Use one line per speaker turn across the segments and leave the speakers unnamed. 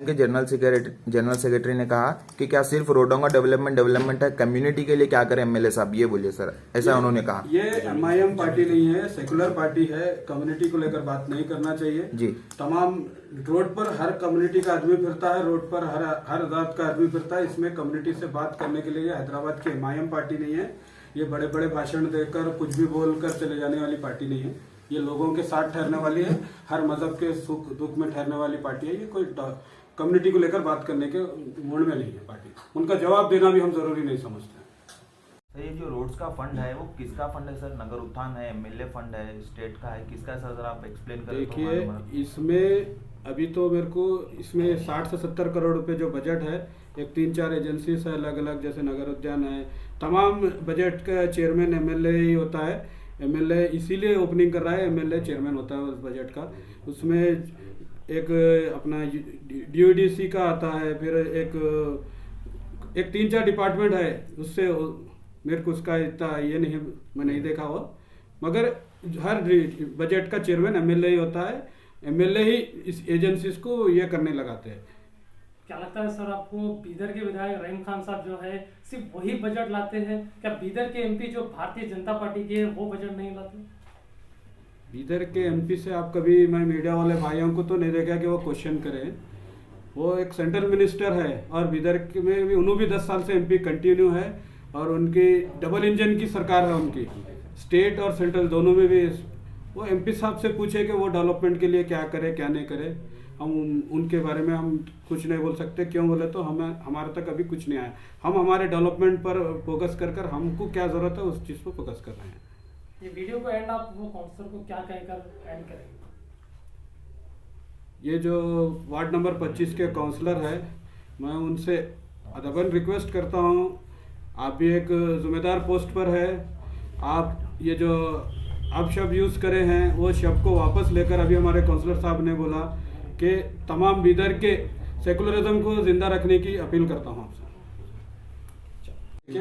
के general secretary ने कहा कि क्या सिर्फ रोडों का डेवलपमेंट है, कम्युनिटी के लिए क्या करें एमएलए साहब, ये बोलिए सर, ऐसा उन्होंने कहा।
ये एमआईएम पार्टी नहीं है, सेकुलर पार्टी है, कम्युनिटी को लेकर बात नहीं करना चाहिए
जी।
तमाम रोड पर हर कम्युनिटी का आदमी फिरता है, रोड पर हर जात का आदमी फिरता है, इसमें कम्युनिटी से बात करने के लिए हैदराबाद की एमआईएम पार्टी नहीं है। ये बड़े बड़े भाषण देकर कुछ भी बोलकर चले जाने वाली पार्टी नहीं है। ये लोगों के साथ ठहरने वाली है, हर मजहब के सुख दुख में ठहरने वाली पार्टी है। ये कोई कम्युनिटी को लेकर बात करने के मूड में नहीं है पार्टी। उनका जवाब देना भी हम जरूरी नहीं समझते हैं।
सर, ये जो रोड्स का फंड है वो किसका फंड है सर? नगर उत्थान है, एमएलए फंड है, स्टेट का है, किसका है सर? जरा आप एक्सप्लेन करें।
देखिए, इसमें अभी तो मेरे को इसमें 60 से 70 करोड़ रुपए जो बजट है, एक 3-4 एजेंसीज है अलग अलग, जैसे नगर उद्यान है, तमाम बजट का चेयरमैन एमएलए ही होता है। एमएलए इसीलिए ओपनिंग कर रहा है, एमएलए चेयरमैन होता है उस बजट का। उसमें एक अपना डीओडीसी का आता है, फिर एक 3-4 डिपार्टमेंट है, उससे मेरे को उसका इतना ये नहीं, मैं नहीं देखा हुआ, मगर हर बजट का चेयरमैन एमएलए ही होता है। एमएलए ही इस एजेंसीज को ये करने लगाते हैं।
क्या लगता है सर आपको, बीदर के विधायक रहीम खान साहब जो है सिर्फ वही बजट लाते हैं? क्या बीदर के एमपी जो भारतीय जनता पार्टी के है वो बजट नहीं लाते?
बीदर के एमपी से आप कभी, मैं मीडिया वाले भाइयों को तो नहीं देखा कि वो क्वेश्चन करें। वो एक सेंट्रल मिनिस्टर है और बीदर में भी उन्होंने भी 10 साल से एमपी कंटिन्यू है, और उनकी डबल इंजन की सरकार है, उनकी स्टेट और सेंट्रल दोनों में भी। वो एमपी साहब से पूछे कि वो डेवलपमेंट के लिए क्या करे क्या नहीं करे। हम उनके बारे में हम कुछ नहीं बोल सकते। क्यों बोले तो हमारे तक अभी कुछ नहीं आया। हम हमारे डेवलपमेंट पर फोकस कर हमको क्या जरूरत है उस चीज़ पर फोकस कर रहे हैं।
ये वीडियो को एंड आप वो काउंसलर को क्या कहकर एंड करेंगे?
ये जो वार्ड नंबर 25 के काउंसलर है, मैं उनसे अदबन रिक्वेस्ट करता हूँ, आप भी एक जिम्मेदार पोस्ट पर है, आप ये जो आप शब्द यूज़ करे हैं वो शब्द को वापस लेकर, अभी हमारे काउंसलर साहब ने बोला कि तमाम बीदर के सेकुलरिज्म को जिंदा रखने की अपील करता हूँ आपसे।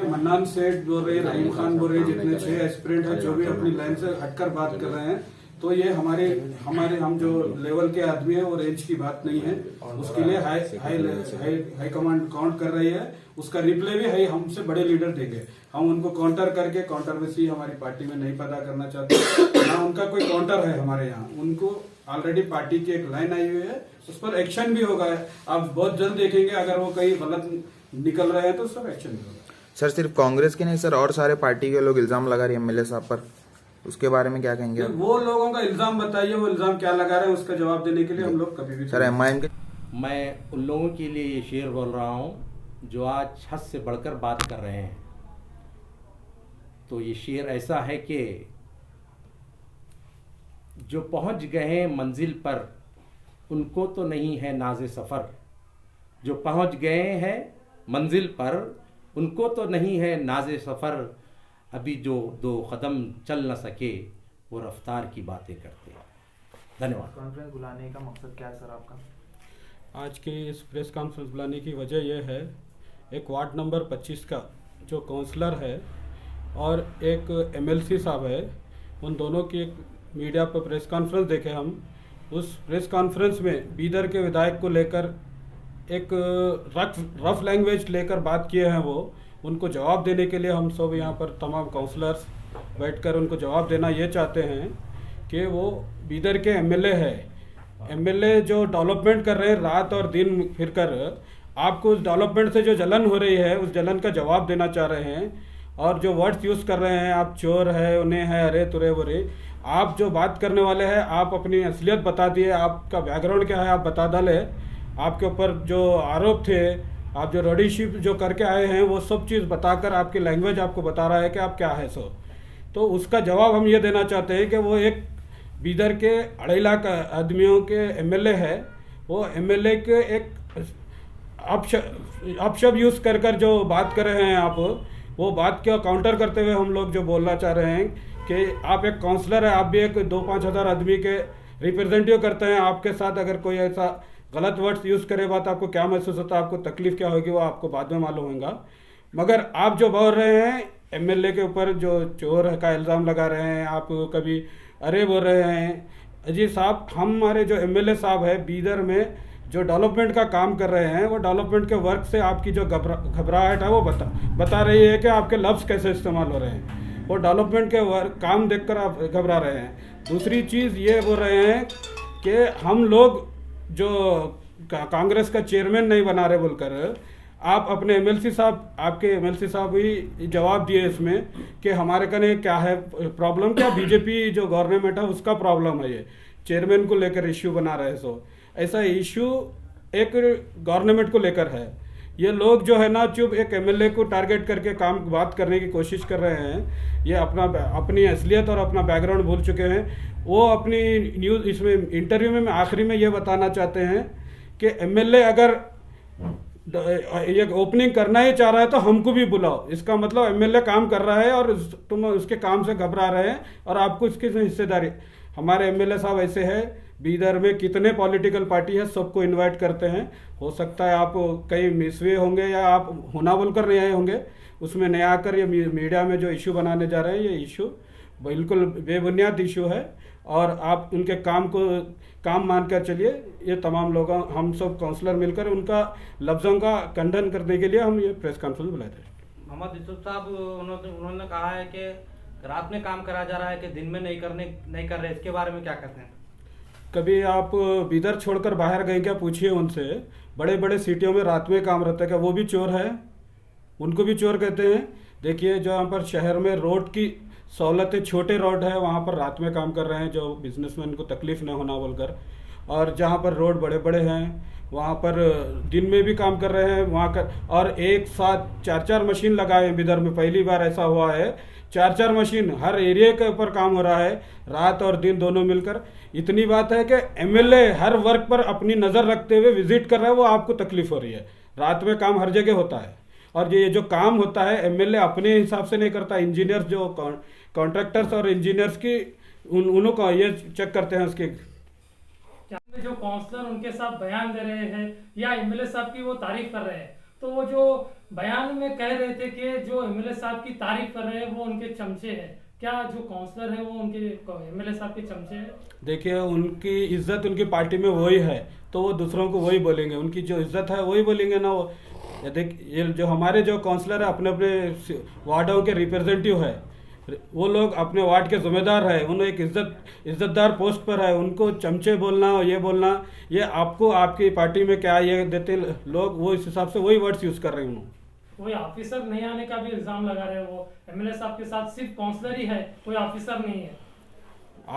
मन्नान सेठ बोल रहे, रहीम खान बोल रहे, जितने 6 एस्पिरेंट है जो भी अपनी लाइन से हटकर बात कर रहे हैं, तो ये हमारे हम जो लेवल के आदमी है वो रेंज की बात नहीं है। उसके लिए हाई कमांड काउंट कर रही है, उसका रिप्ले भी है, हमसे बड़े लीडर देंगे। हम उनको काउंटर करके कॉन्ट्रोवर्सी हमारी पार्टी में नहीं पैदा करना चाहते ना उनका कोई काउंटर है हमारे यहाँ। उनको ऑलरेडी पार्टी की एक लाइन आई हुई है, उस पर एक्शन भी होगा। आप बहुत जल्द देखेंगे, अगर वो कहीं गलत निकल रहे हैं तो उस पर एक्शन भी होगा।
सर, सिर्फ कांग्रेस के नहीं सर, और सारे पार्टी के लोग इल्जाम लगा रहे हैं एमएलए साहब पर, उसके बारे में क्या कहेंगे?
वो लोगों का इल्जाम बताइए, वो इल्जाम क्या लगा रहे हैं, उसका जवाब देने के लिए हम लोग कभी भी
सर एमआईएम के।
मैं उन लोगों के लिए ये शेर बोल रहा हूँ जो आज हद से बढ़कर बात कर रहे हैं। तो ये शेर ऐसा है कि जो पहुंच गए हैं मंजिल पर उनको तो नहीं है नाज़े सफ़र, जो पहुंच गए हैं मंजिल पर उनको तो नहीं है नाज़े सफ़र, अभी जो 2 कदम चल न सके वो रफ्तार की बातें करते हैं। धन्यवाद।
कॉन्फ्रेंस बुलाने का मकसद क्या है सर आपका?
आज की इस प्रेस कॉन्फ्रेंस बुलाने की वजह यह है, एक वार्ड नंबर 25 का जो काउंसलर है और एक एमएलसी साहब है, उन दोनों की एक मीडिया पर प्रेस कॉन्फ्रेंस देखे हम। उस प्रेस कॉन्फ्रेंस में बीदर के विधायक को लेकर एक रफ लैंग्वेज लेकर बात किए हैं। वो उनको जवाब देने के लिए हम सब यहाँ पर तमाम काउंसलर्स बैठकर उनको जवाब देना ये चाहते हैं कि वो बीदर के एमएलए है। एमएलए जो डेवलपमेंट कर रहे हैं रात और दिन फिरकर, आपको उस डेवलपमेंट से जो जलन हो रही है उस जलन का जवाब देना चाह रहे हैं। और जो वर्ड्स यूज़ कर रहे हैं, आप चोर है, उन्हें है, अरे तुरे बुरे, आप जो बात करने वाले हैं आप अपनी असलियत बता दिए, आपका बैकग्राउंड क्या है आप बता डाले। आपके ऊपर जो आरोप थे, आप जो रॉडीशिप जो करके आए हैं, वो सब चीज़ बताकर आपकी लैंग्वेज आपको बता रहा है कि आप क्या है सो। तो उसका जवाब हम ये देना चाहते हैं कि वो एक बीदर के 2.5 लाख आदमियों के एमएलए है। वो एमएलए के एक अपशब्द यूज़ कर जो बात कर रहे हैं आप, वो बात का काउंटर करते हुए हम लोग जो बोलना चाह रहे हैं कि आप एक काउंसलर है, आप भी एक 2-5 हज़ार आदमी के रिप्रेजेंटेटिव करते हैं। आपके साथ अगर कोई ऐसा गलत वर्ड्स यूज़ करे बात, आपको क्या महसूस होता है, आपको तकलीफ क्या होगी, वो आपको बाद में मालूम होगा। मगर आप जो बोल रहे हैं एमएलए के ऊपर जो चोर का इल्ज़ाम लगा रहे हैं, आप कभी अरे बोल रहे हैं, अजी साहब, हमारे जो एमएलए साहब है बीदर में जो डेवलपमेंट का काम कर रहे हैं वो डेवलपमेंट के वर्क से आपकी जो घबराहट है वो बता रही है कि आपके लफ्ज़ कैसे इस्तेमाल हो रहे हैं। वो डेवलपमेंट के वर्क काम देखकर आप घबरा रहे हैं। दूसरी चीज़ ये बोल रहे हैं कि हम लोग जो कांग्रेस का चेयरमैन नहीं बना रहे बोलकर, आप अपने एमएलसी साहब, आपके एमएलसी साहब ही जवाब दिए इसमें कि हमारे कने क्या है प्रॉब्लम, क्या बीजेपी जो गवर्नमेंट है उसका प्रॉब्लम है, ये चेयरमैन को लेकर इश्यू बना रहे हैं। सो ऐसा इश्यू एक गवर्नमेंट को लेकर है। ये लोग जो है ना चुप एक एमएलए को टारगेट करके बात करने की कोशिश कर रहे हैं। ये अपनी असलियत और अपना बैकग्राउंड भूल चुके हैं। वो अपनी न्यूज़ इसमें इंटरव्यू में आखिरी में ये बताना चाहते हैं कि एमएलए अगर ये ओपनिंग करना ही चाह रहा है तो हमको भी बुलाओ। इसका मतलब एमएलए काम कर रहा है और तुम उसके काम से घबरा रहे हैं और आपको इसकी हिस्सेदारी। हमारे एमएलए साहब ऐसे है, बीदर में कितने पॉलिटिकल पार्टी है सबको इनवाइट करते हैं। हो सकता है आप कहीं मिसवे होंगे या आप होना बोलकर नहीं आए होंगे, उसमें नहीं आकर ये मीडिया में जो इशू बनाने जा रहे हैं, ये इशू बिल्कुल बेबुनियाद इशू है और आप उनके काम मानकर चलिए। ये तमाम लोग हम सब काउंसलर मिलकर उनका लफ्ज़ों का खंडन करने के लिए हम ये प्रेस कॉन्फ्रेंस बुलाए थे।
मोहम्मद यूसुफ साहब उन्होंने कहा है कि रात में काम करा जा रहा है कि दिन में नहीं कर रहे, इसके बारे में क्या कहते हैं?
कभी आप बीदर छोड़कर बाहर गए क्या, पूछिए उनसे। बड़े बड़े सिटियों में रात में काम रहता है क्या? वो भी चोर है, उनको भी चोर कहते हैं। देखिए जो यहाँ पर शहर में रोड की सहूलतें, छोटे रोड है, वहाँ पर रात में काम कर रहे हैं जो बिजनेसमैन को तकलीफ न होना बोलकर। और जहाँ पर रोड बड़े बड़े हैं वहाँ पर दिन में भी काम कर रहे हैं वहाँ का। और एक साथ 4-4 मशीन लगाए हैं बिदर में, पहली बार ऐसा हुआ है। 4-4 मशीन हर एरिया के ऊपर काम हो रहा है, रात और दिन दोनों मिलकर। इतनी बात है कि एमएलए हर वर्क पर अपनी नज़र रखते हुए विजिट कर रहा है, वो आपको तकलीफ हो रही है। रात में काम हर जगह होता है और ये जो काम होता है एमएलए अपने हिसाब से नहीं करता। इंजीनियर्स जो कॉन्ट्रैक्टर्स और इंजीनियर्स की उन्हों को ये चेक करते हैं उसके।
जो काउंसलर उनके साथ बयान दे रहे हैं या एमएलए साहब की वो तारीफ कर रहे हैं, तो वो जो बयान में कह रहे थे कि जो एमएलए साहब की तारीफ कर रहे हैं वो उनके चमचे हैं, क्या जो काउंसलर है वो उनके एमएलए साहब के चमचे हैं?
देखिए उनकी इज्जत उनकी पार्टी में वही है तो वो दूसरों को वही बोलेंगे, उनकी जो इज्जत है वही बोलेंगे ना। वो ये जो हमारे जो काउंसलर है अपने अपने वार्डों के रिप्रेजेंटेटिव है, वो लोग अपने वार्ड के जिम्मेदार है, उन्हें एक इज्जतदार पोस्ट पर है। उनको चमचे बोलना, ये बोलना, ये आपको आपकी पार्टी में क्या ये देते लोग, वो इस हिसाब से वही वर्ड्स यूज कर रहे हैं।
कोई ऑफिसर नहीं आने का भी इल्जाम लगा रहे हैं वो एमएलए साहब के साथ, सिर्फ काउंसलर ही है, कोई ऑफिसर नहीं है।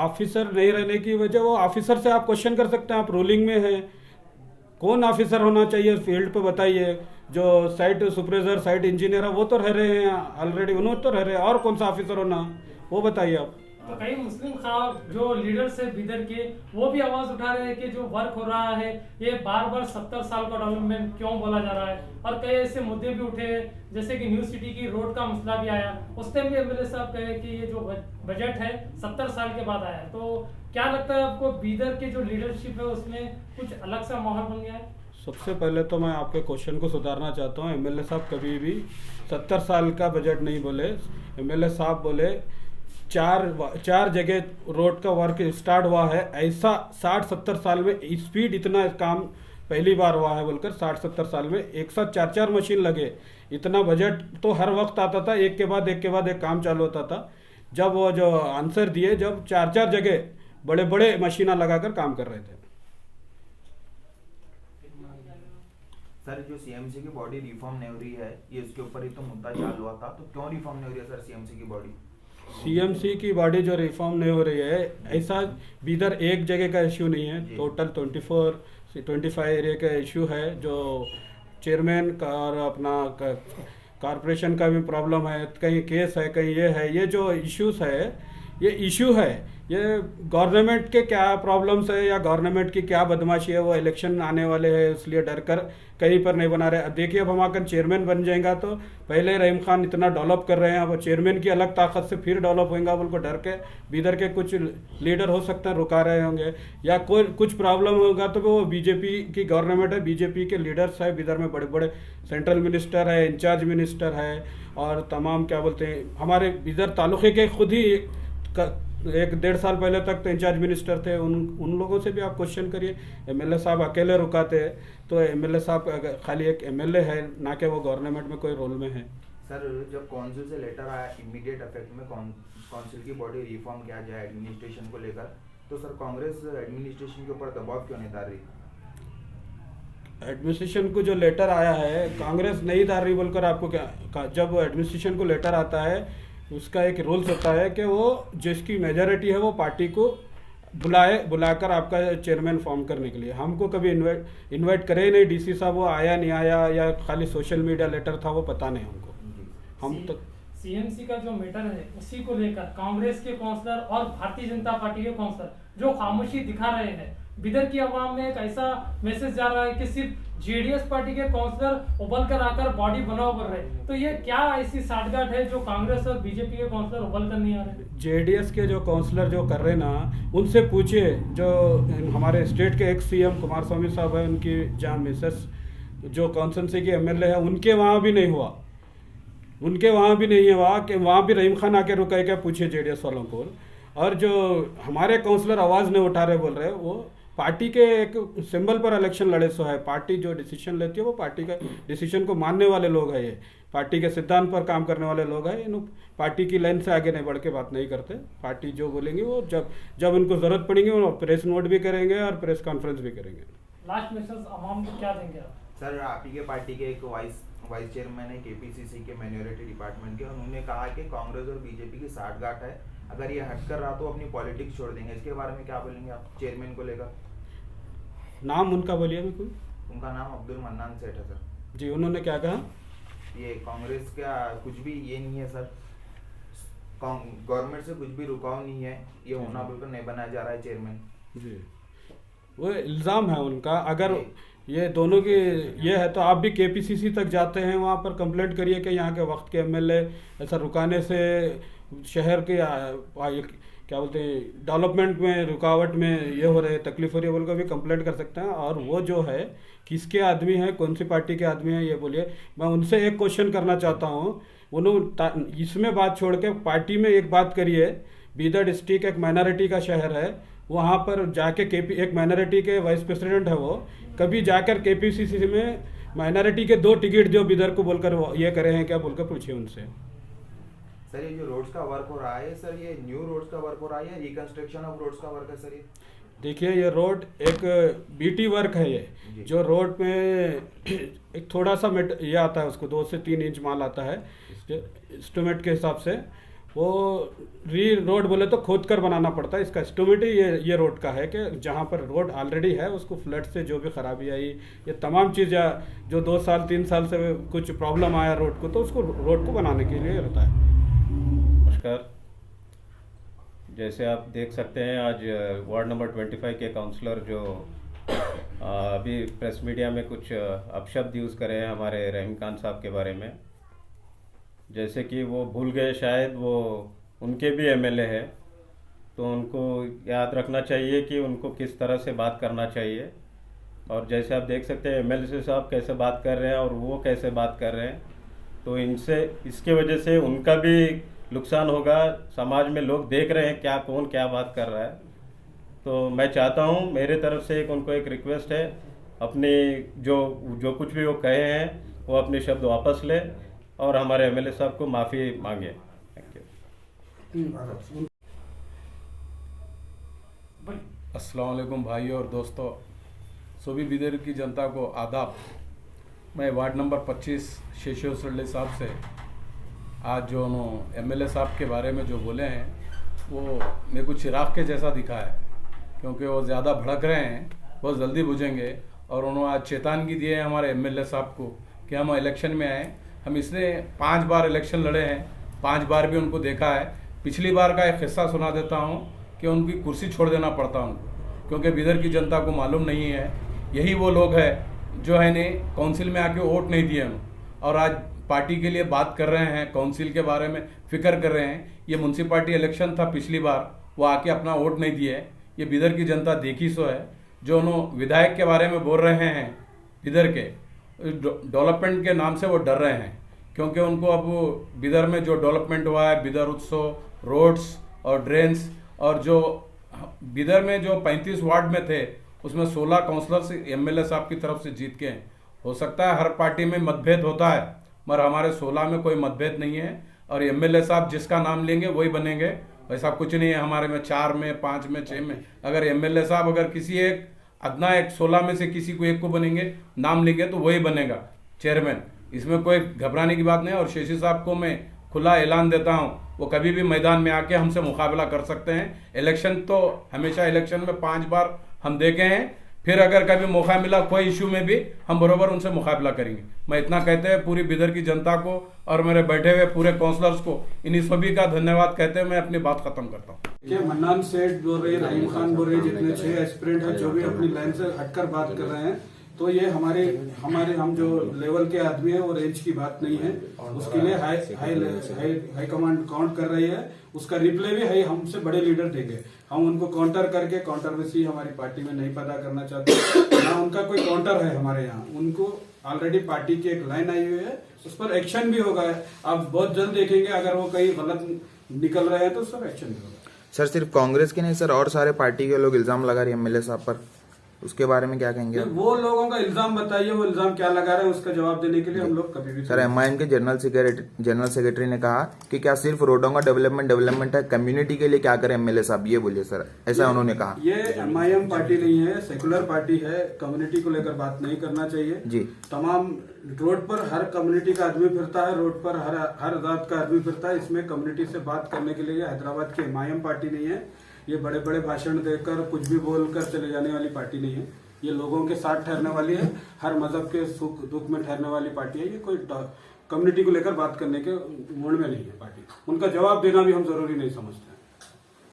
ऑफिसर नहीं रहने की वजह, वो ऑफिसर से आप क्वेश्चन कर सकते हैं, आप रूलिंग में है, कौन ऑफिसर होना चाहिए फील्ड पे बताइए। जो साइट सुपरवाइजर, साइट इंजीनियर है वो तो रह रहे हैं ऑलरेडी, उन्होंने तो रह रहे हैं, और कौन सा ऑफिसर होना वो बताइए आप।
तो कई मुस्लिम खाब जो लीडर्स है बिदर के, वो भी आवाज उठा रहे हैं कि जो वर्क हो रहा है ये बार बार 70 साल का डेवलपमेंट क्यों बोला जा रहा है। और कई ऐसे मुद्दे भी उठे जैसे कि न्यू सिटी की रोड का मसला भी आया, उस टाइम भी एमएलए साहब कहे कि ये जो बजट है 70 साल के बाद आया। तो क्या लगता है आपको बीदर के जो लीडरशिप है उसमें कुछ अलग सा माहौल बन गया है?
सबसे पहले तो मैं आपके क्वेश्चन को सुधारना चाहता हूँ। एमएलए साहब कभी भी 70 साल का बजट नहीं बोले। एमएलए साहब बोले चार जगह रोड का वर्क स्टार्ट हुआ है, ऐसा 60-70 साल में स्पीड इतना काम पहली बार हुआ है बोलकर। 60-70 साल में एक साथ 4-4 मशीन लगे, इतना बजट तो हर वक्त आता था, एक के बाद एक काम चालू होता था। जब वो जो आंसर दिए, जब 4-4 जगह बड़े बड़े मशीना लगाकर काम कर रहे थे।
सर जो सीएमसी की बॉडी रिफॉर्म नहीं हो रही है, ये इसके ऊपर ही तो मुद्दा चालू हुआ था, तो क्यों रिफॉर्म नहीं हो रही है सर सीएमसी की बॉडी?
सीएमसी की बॉडी जो रिफॉर्म नहीं हो रही है, ऐसा बीदर एक जगह का इश्यू नहीं है, टोटल 24-25 एरिया का इश्यू है। जो चेयरमैन का और अपना कॉरपोरेशन का भी प्रॉब्लम है, कहीं केस है, कहीं ये है। ये जो इश्यूज है, ये इशू है, ये गवर्नमेंट के क्या प्रॉब्लम्स है या गवर्नमेंट की क्या बदमाशी है, वो इलेक्शन आने वाले हैं इसलिए डर कर कहीं पर नहीं बना रहे। अब देखिए अब हम आकर चेयरमैन बन जाएगा तो पहले रहीम खान इतना डेवलप कर रहे हैं, अब चेयरमैन की अलग ताकत से फिर डेवलप होगा बोल को डर के बीदर के कुछ लीडर हो सकते हैं रुका रहे होंगे, या कोई कुछ प्रॉब्लम होगा तो वो बीजेपी की गवर्नमेंट है, बीजेपी के लीडर्स है बीदर में, बड़े बड़े सेंट्रल मिनिस्टर है, इंचार्ज मिनिस्टर है, और तमाम क्या बोलते हैं हमारे बीदर तालुके के खुद ही एक 1.5 साल पहले तक तो इंचार्ज मिनिस्टर थे, उन लोगों से भी आप क्वेश्चन करिए। एमएलए साहब अकेले रुकाते हैं, तो एमएलए साहब खाली एक एमएलए है, ना कि वो गवर्नमेंट में कोई रोल में है।
सर जब काउंसिल से लेटर आया इमीडिएट इफेक्ट में काउंसिल की बॉडी रिफॉर्म किया जाए एडमिनिस्ट्रेशन को लेकर, तो सर कांग्रेस एडमिनिस्ट्रेशन के ऊपर दबाव क्यों नहीं डाल रही?
एडमिनिस्ट्रेशन को जो लेटर आया है, कांग्रेस नहीं डाल रही बोलकर आपको क्या, जब एडमिनिस्ट्रेशन को लेटर आता है उसका एक रूल्स होता है कि वो जिसकी मेजॉरिटी है वो पार्टी को बुलाकर आपका चेयरमैन फॉर्म करने के लिए। हमको कभी इनवाइट करे ही नहीं डीसी साहब, वो आया नहीं आया या खाली सोशल मीडिया लेटर था वो पता नहीं हमको। हम तो
सीएमसी का जो मैटर है उसी को लेकर कांग्रेस के काउंसलर और भारतीय जनता पार्टी के काउंसलर जो खामोशी दिखा रहे हैं, बिदर की आवाम में एक ऐसा मैसेज जा रहा है कि सिर्फ जेडीएस पार्टी के काउंसलर उबल कर आकर बॉडी बनाओ कर रहे हैं, तो ये क्या ऐसी साठगांठ है जो कांग्रेस और बीजेपी के काउंसलर उबल कर नहीं आ रहे?
जेडीएस के जो काउंसलर जो कर रहे ना, उनसे पूछिए। जो हमारे स्टेट के एक्स सीएम कुमार स्वामी साहब है, उनकी जहाँ मिसेस जो कॉन्स्टिट्यूंसी की एमएलए है, उनके वहाँ भी नहीं हुआ, उनके वहाँ भी नहीं हुआ कि वहाँ भी रहीम खान आके रुका है क्या, पूछिए जेडीएस वालों को। और जो हमारे काउंसलर आवाज़ नहीं उठा रहे बोल रहे हैं, वो पार्टी के एक सिंबल पर इलेक्शन लड़े सो है। पार्टी जो डिसीजन लेती है वो पार्टी का डिसीजन को मानने वाले लोग हैं, ये पार्टी के सिद्धांत पर काम करने वाले लोग हैं। इन पार्टी की लाइन से आगे नहीं बढ़ के बात नहीं करते। पार्टी जो बोलेंगे वो जब उनको जरूरत पड़ेगी वो प्रेस नोट भी करेंगे और प्रेस कॉन्फ्रेंस भी करेंगे।
लास्ट मैसेज आवाम को क्या देंगे आप?
सर आप ही के पार्टी के एक वाइस चेयरमैन है केपीसीसी के माइनॉरिटी डिपार्टमेंट के, उन्होंने कहा कि कांग्रेस और बीजेपी की साठगांठ है, अगर ये हटकर रहा तो अपनी पॉलिटिक्स छोड़ देंगे। इसके बारे में क्या बोलेंगे आप चेयरमैन को लेकर?
नाम उनका बोलिए मेरे को।
उनका नाम अब्दुल मन्नान सेठ है सर।
जी, उन्होंने क्या कहा?
ये कांग्रेस का कुछ भी ये नहीं है सर, गवर्नमेंट से कुछ भी रुकाव नहीं है, ये होना बिल्कुल नहीं बनाया जा रहा है चेयरमैन।
जी, वो इल्ज़ाम है उनका। अगर ये दोनों की ये है तो आप भी केपीसीसी तक जाते हैं, वहाँ पर कंप्लेंट करिए कि यहाँ के वक्त के एमएलए ऐसा रुकाने से शहर के क्या बोलते हैं डेवलपमेंट में रुकावट में ये हो रहे तकलीफ हो रही है बोल कर भी कंप्लेंट कर सकते हैं। और वो जो है किसके आदमी है, कौन सी पार्टी के आदमी है, ये बोलिए। मैं उनसे एक क्वेश्चन करना चाहता हूँ, उन्होंने इसमें बात छोड़ के पार्टी में एक बात करिए। बीदर डिस्ट्रिक्ट एक माइनॉरिटी का शहर है, वहाँ पर जाके एक माइनॉरिटी के वाइस प्रेसिडेंट है, वो कभी जाकर केपीसीसी में माइनॉरिटी के 2 टिकट जो बिदर को बोलकर ये करे हैं क्या, बोलकर पूछिए उनसे।
सर ये जो रोड्स का वर्क हो रहा है सर, ये न्यू रोड्स का वर्क हो रहा है, रिकंस्ट्रक्शन ऑफ रोड्स का वर्क है सर? ये देखिए,
ये रोड एक बीटी वर्क है, ये जो रोड पे एक थोड़ा सा ये आता है, उसको 2 से 3 इंच माल आता है एस्टिमेट के हिसाब से। वो रोड बोले तो खोद कर बनाना पड़ता है। इसका एस्टिमेट ही ये रोड का है कि जहाँ पर रोड ऑलरेडी है उसको फ्लड से जो भी खराबी आई, ये तमाम चीज़ जो 2 साल 3 साल से कुछ प्रॉब्लम आया रोड को, तो उसको रोड को बनाने के लिए रहता है।
नमस्कार। जैसे आप देख सकते हैं, आज वार्ड नंबर 25 के काउंसलर जो अभी प्रेस मीडिया में कुछ अपशब्द यूज़ करे हैं हमारे रहीम खान साहब के बारे में, जैसे कि वो भूल गए शायद वो उनके भी एमएलए है, तो उनको याद रखना चाहिए कि उनको किस तरह से बात करना चाहिए। और जैसे आप देख सकते हैं एमएलए साहब कैसे बात कर रहे हैं और वो कैसे बात कर रहे हैं, तो इसके वजह से उनका भी नुकसान होगा। समाज में लोग देख रहे हैं कौन क्या बात कर रहा है। तो मैं चाहता हूं, मेरे तरफ से उनको एक रिक्वेस्ट है, अपनी जो कुछ भी वो कहे हैं वो अपने शब्द वापस ले और हमारे एमएलए साहब को माफ़ी मांगे। Thank you.
अस्सलाम वालेकुम भाई और दोस्तों, सभी बिदर की जनता को आदाब। मैं वार्ड नंबर 25 शेषो सरले साहब से आज जो उन्होंने एमएलए साहब के बारे में जो बोले हैं वो मेरे को चिराग के जैसा दिखा है, क्योंकि वो ज़्यादा भड़क रहे हैं, बहुत जल्दी बुझेंगे। और उन्होंने आज चेतावनी दी है हमारे एमएलए साहब को कि हम इलेक्शन में आए। हम इसने 5 बार इलेक्शन लड़े हैं, 5 बार भी उनको देखा है। पिछली बार का एक किस्सा सुना देता हूँ कि उनकी कुर्सी छोड़ देना पड़ता उनको, क्योंकि बिदर की जनता को मालूम नहीं है। यही वो लोग हैं जो है ने काउंसिल में आके वोट नहीं दिए और आज पार्टी के लिए बात कर रहे हैं, काउंसिल के बारे में फिक्र कर रहे हैं। ये म्यूनसिपालिटी इलेक्शन था पिछली बार, वो आके अपना वोट नहीं दिए। ये बिदर की जनता देखी सो है। जो उन्होंने विधायक के बारे में बोल रहे हैं बिदर के डेवलपमेंट के नाम से वो डर रहे हैं, क्योंकि उनको अब बिदर में जो डेवलपमेंट हुआ है, बिदर उत्सव, रोड्स और ड्रेन्स और जो बिदर में जो 35 वार्ड में थे उसमें 16 काउंसलर्स एमएलए साहब की तरफ से जीत के हैं। हो सकता है हर पार्टी में मतभेद होता है, मगर हमारे 16 में कोई मतभेद नहीं है और एमएलए साहब जिसका नाम लेंगे वही बनेंगे। ऐसा कुछ नहीं है हमारे में 4 में 5 में 6 में। अगर एमएलए साहब अगर किसी एक अदना एक 16 में से किसी को एक को बनेंगे, नाम लेंगे तो वही बनेगा चेयरमैन। इसमें कोई घबराने की बात नहीं है। और शेषी साहब को मैं खुला ऐलान देता हूं, वो कभी भी मैदान में आके हमसे मुकाबला कर सकते हैं। इलेक्शन तो हमेशा इलेक्शन में 5 बार हम देखे हैं, फिर अगर कभी मौका मिला कोई इशू में भी हम बरोबर उनसे मुकाबला करेंगे। मैं इतना कहते हुए पूरी बिदर की जनता को और मेरे बैठे हुए पूरे काउंसलर्स को इन्हीं सभी का धन्यवाद कहते हुए मैं अपनी बात खत्म करता हूँ।
कि मन्नान सेठ बोल रहे, रहीम खान बोल रहे, जितने 6 एस्पिरेंट हैं जो भी अपनी लाइन से हटकर बात कर रहे हैं, तो ये हमारे हम जो लेवल के आदमी है वो रेंज की बात नहीं है। उसके लिए हाई कमांड काउंट कर रही है, उसका रिप्लाई भी है हमसे बड़े लीडर देंगे। हम उनको काउंटर करके कंट्रोवर्सी हमारी पार्टी में नहीं पैदा करना चाहते, ना उनका कोई काउंटर है हमारे यहाँ। उनको ऑलरेडी पार्टी की एक लाइन आई हुई है, उस पर एक्शन भी होगा। आप बहुत जल्द देखेंगे अगर वो कहीं गलत निकल रहे हैं तो उस पर एक्शन भी होगा।
सर सिर्फ कांग्रेस के नहीं सर, और सारे पार्टी के लोग इल्जाम लगा रहे हैं एमएलए साहब पर, उसके बारे में क्या कहेंगे?
वो लोगों का इल्जाम बताइए, वो इल्जाम क्या लगा रहे हैं, उसका जवाब देने के लिए हम लोग कभी भी।
सर एमआईएम के जनरल सेक्रेटरी ने कहा कि क्या सिर्फ रोडों का डेवलपमेंट है, कम्युनिटी के लिए क्या करें एमएलए साहब, ये बोलिए सर, ऐसा उन्होंने कहा।
ये एमआईएम पार्टी नहीं है, सेकुलर पार्टी है। कम्युनिटी को लेकर बात नहीं करना चाहिए
जी।
तमाम रोड पर हर कम्युनिटी का आदमी फिरता है, रोड पर हर जात का आदमी फिरता है। इसमें कम्युनिटी से बात करने के लिए हैदराबाद की एमआईएम पार्टी नहीं है। ये बड़े बड़े भाषण देकर कुछ भी बोलकर चले जाने वाली पार्टी नहीं है। ये लोगों के साथ ठहरने वाली है, हर मजहब के सुख दुख में ठहरने वाली पार्टी है। ये कोई कम्युनिटी को लेकर बात करने के मूड में नहीं है पार्टी। उनका जवाब देना भी हम जरूरी नहीं समझते।